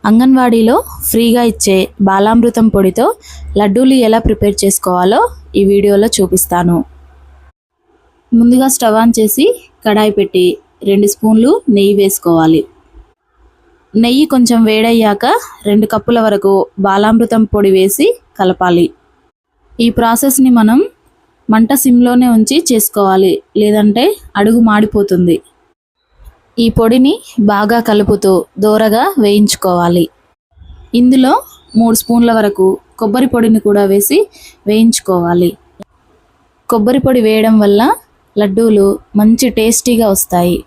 అంగన్వాడీలో ఫ్రీగా ఇచ్చే బాలామృతం పొడితో లడ్డూలు ఎలా ప్రిపేర్ చేసుకోవాలో ఈ వీడియోలో చూపిస్తాను. ముందుగా స్టవ్ ఆన్ చేసి కడాయి పెట్టి 2 స్పూన్లు నెయ్యి వేసుకోవాలి. నెయ్యి కొంచెం వేడయ్యాక 2 కప్పుల వరకు బాలామృతం పొడి వేసి కలపాలి. ఈ ప్రాసెస్ని మనం మంట సిమ్లోనే ఉంచి చేసుకోవాలి, లేదంటే అడుగు మాడిపోతుంది. ఈ పొడిని బాగా కలుపుతూ దోరగా వేయించుకోవాలి. ఇందులో 3 స్పూన్ల వరకు కొబ్బరి పొడిని కూడా వేసి వేయించుకోవాలి. కొబ్బరి పొడి వేయడం వల్ల లడ్డూలు మంచి టేస్టీగా వస్తాయి.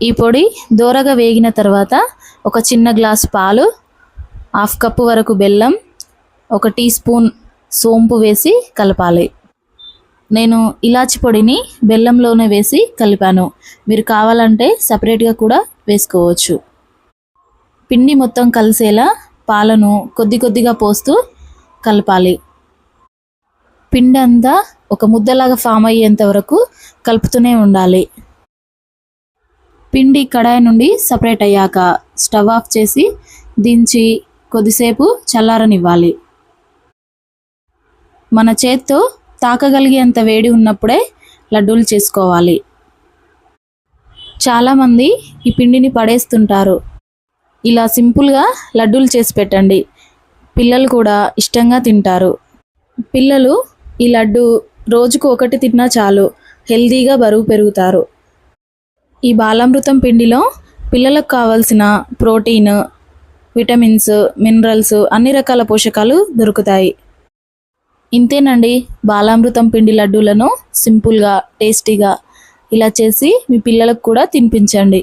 ఈ పొడి దోరగా వేగిన తర్వాత ఒక చిన్న గ్లాసు పాలు, 1/2 కప్పు వరకు బెల్లం, 1 టీ స్పూన్ సోంపు వేసి కలపాలి. నేను ఇలాచి పొడిని బెల్లంలోనే వేసి కలిపాను. మీరు కావాలంటే సపరేట్గా కూడా వేసుకోవచ్చు. పిండి మొత్తం కలిసేలా పాలను కొద్ది కొద్దిగా పోస్తూ కలపాలి. పిండి అంతా ఒక ముద్దలాగా ఫామ్ అయ్యేంత వరకు కలుపుతూనే ఉండాలి. పిండి కడాయి నుండి సపరేట్ అయ్యాక స్టవ్ ఆఫ్ చేసి దించి కొద్దిసేపు చల్లారనివ్వాలి. మన చేత్తో తాకగలిగేంత వేడి ఉన్నప్పుడే లడ్డూలు చేసుకోవాలి. చాలామంది ఈ పిండిని పడేస్తుంటారు. ఇలా సింపుల్గా లడ్డూలు చేసి పెట్టండి, పిల్లలు కూడా ఇష్టంగా తింటారు. పిల్లలు ఈ లడ్డు రోజుకు 1 తిన్నా చాలు, హెల్తీగా బరువు పెరుగుతారు. ఈ బాలామృతం పిండిలో పిల్లలకు కావాల్సిన ప్రోటీన్, విటమిన్స్, మినరల్స్, అన్ని రకాల పోషకాలు దొరుకుతాయి. ఇంతేనండి, బాలామృతం పిండి లడ్డూలను సింపుల్గా టేస్టీగా ఇలా చేసి మీ పిల్లలకు కూడా తినిపించండి.